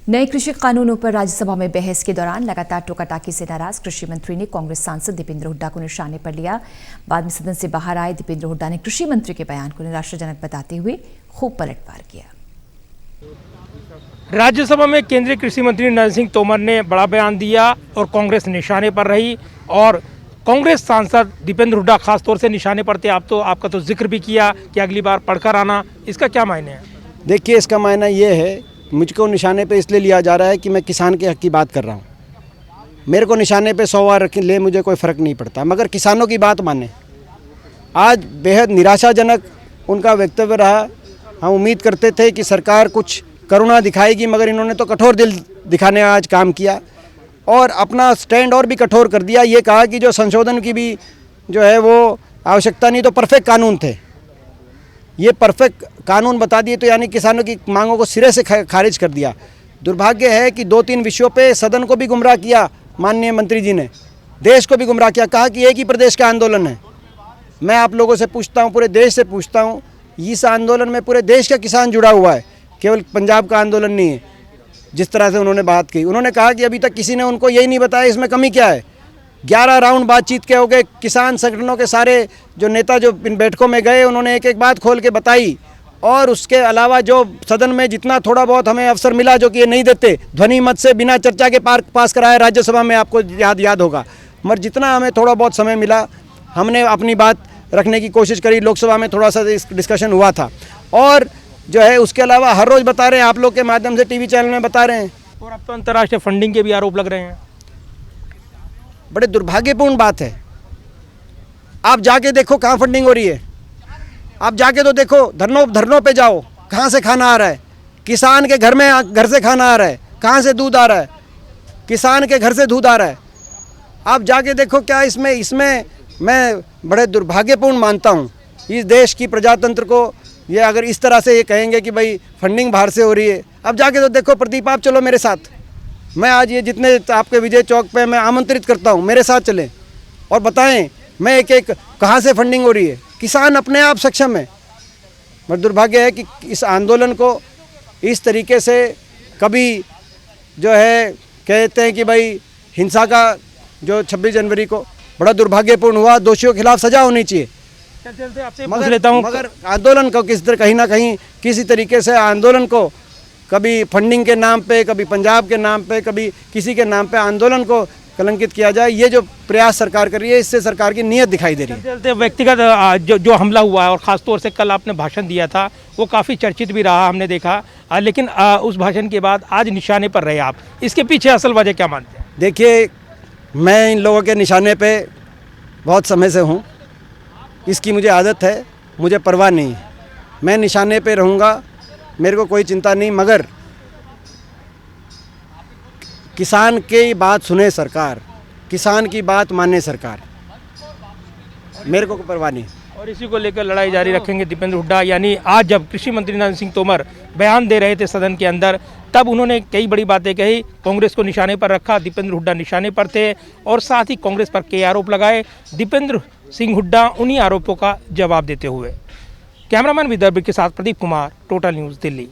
नए कृषि कानूनों पर राज्यसभा में बहस के दौरान लगातार टोकाटाकी से नाराज कृषि मंत्री ने कांग्रेस सांसद दीपेंद्र हुड्डा को निशाने पर लिया। बाद में सदन से बाहर आए दीपेंद्र हुड्डा ने कृषि मंत्री के बयान को निराशाजनक बताते हुए खूब पलटवार किया। राज्यसभा में केंद्रीय कृषि मंत्री नरेंद्र सिंह तोमर ने बड़ा बयान दिया और कांग्रेस निशाने पर रही और कांग्रेस सांसद दीपेंद्र हुड्डा खासतौर से निशाने पर थे। आपका तो जिक्र भी किया कि अगली बार पढ़कर आना, इसका क्या मायने है? देखिए, इसका मायना ये है, मुझको निशाने पे इसलिए लिया जा रहा है कि मैं किसान के हक की बात कर रहा हूँ। मेरे को निशाने पे 100 बार ले मुझे कोई फ़र्क नहीं पड़ता, मगर किसानों की बात माने। आज बेहद निराशाजनक उनका वक्तव्य रहा। हम उम्मीद करते थे कि सरकार कुछ करुणा दिखाएगी, मगर इन्होंने तो कठोर दिल दिखाने का आज काम किया और अपना स्टैंड और भी कठोर कर दिया। ये कहा कि जो संशोधन की भी जो है वो आवश्यकता नहीं, तो परफेक्ट कानून थे। ये परफेक्ट कानून बता दिए तो यानी किसानों की मांगों को सिरे से खारिज कर दिया। दुर्भाग्य है कि 2-3 विषयों पे सदन को भी गुमराह किया माननीय मंत्री जी ने, देश को भी गुमराह किया। कहा कि एक ही प्रदेश का आंदोलन है। मैं आप लोगों से पूछता हूँ, पूरे देश से पूछता हूँ, इस आंदोलन में पूरे देश का किसान जुड़ा हुआ है, केवल पंजाब का आंदोलन नहीं है। जिस तरह से उन्होंने बात की, उन्होंने कहा कि अभी तक किसी ने उनको यही नहीं बताया इसमें कमी क्या है। 11 राउंड बातचीत के हो गए, किसान संगठनों के सारे जो नेता जो इन बैठकों में गए, उन्होंने एक एक बात खोल के बताई। और उसके अलावा जो सदन में जितना थोड़ा बहुत हमें अवसर मिला, जो कि ये नहीं देते, ध्वनि मत से बिना चर्चा के पास कराया राज्यसभा में, आपको याद होगा। मगर जितना हमें थोड़ा बहुत समय मिला, हमने अपनी बात रखने की कोशिश करी। लोकसभा में थोड़ा सा डिस्कशन हुआ था और जो है उसके अलावा हर रोज़ बता रहे हैं, आप लोग के माध्यम से टीवी चैनल में बता रहे हैं। और अब तो अंतर्राष्ट्रीय फंडिंग के भी आरोप लग रहे हैं। बड़े दुर्भाग्यपूर्ण बात है। आप जाके देखो कहाँ फंडिंग हो रही है। आप जाके तो देखो, धरनों पे जाओ, कहाँ से खाना आ रहा है। किसान के घर से खाना आ रहा है, कहाँ से दूध आ रहा है, किसान के घर से दूध आ रहा है। आप जाके देखो क्या इसमें मैं बड़े दुर्भाग्यपूर्ण मानता हूँ इस देश की प्रजातंत्र को। ये अगर इस तरह से ये कहेंगे कि भाई फंडिंग बाहर से हो रही है, अब जाके तो देखो। प्रदीप, आप चलो मेरे साथ। मैं आज ये जितने आपके विजय चौक पे मैं आमंत्रित करता हूँ, मेरे साथ चलें और बताएं मैं एक कहाँ से फंडिंग हो रही है। किसान अपने आप सक्षम है, मगर दुर्भाग्य है कि इस आंदोलन को इस तरीके से कभी जो है कहते हैं कि भाई हिंसा का जो 26 जनवरी को बड़ा दुर्भाग्यपूर्ण हुआ। दोषियों के खिलाफ सजा होनी चाहिए। मगर आंदोलन को कहीं ना कहीं किसी तरीके से आंदोलन को कभी फंडिंग के नाम पे, कभी पंजाब के नाम पे, कभी किसी के नाम पे आंदोलन को कलंकित किया जाए, ये जो प्रयास सरकार कर रही है, इससे सरकार की नीयत दिखाई दे रही है। व्यक्तिगत जो हमला हुआ है और ख़ासतौर से कल आपने भाषण दिया था, वो काफ़ी चर्चित भी रहा, हमने देखा। लेकिन उस भाषण के बाद आज निशाने पर रहे आप, इसके पीछे असल वजह क्या मानते हैं? देखिए, मैं इन लोगों के निशाने पर बहुत समय से हूँ। इसकी मुझे आदत है, मुझे परवाह नहीं है। मैं निशाने पे रहूँगा, मेरे को कोई चिंता नहीं। मगर किसान की बात सुने सरकार, किसान की बात माने सरकार, मेरे को कोई परवाह नहीं। और इसी को लेकर लड़ाई जारी रखेंगे दीपेंद्र हुड्डा। यानी आज जब कृषि मंत्री नरेंद्र सिंह तोमर बयान दे रहे थे सदन के अंदर, तब उन्होंने कई बड़ी बातें कही, कांग्रेस को निशाने पर रखा, दीपेंद्र हुड्डा निशाने पर थे और साथ ही कांग्रेस पर कई आरोप लगाए। दीपेंद्र सिंह हुड्डा उन्हीं आरोपों का जवाब देते हुए। कैमरामैन विदर्भ के साथ प्रदीप कुमार, टोटल न्यूज़, दिल्ली।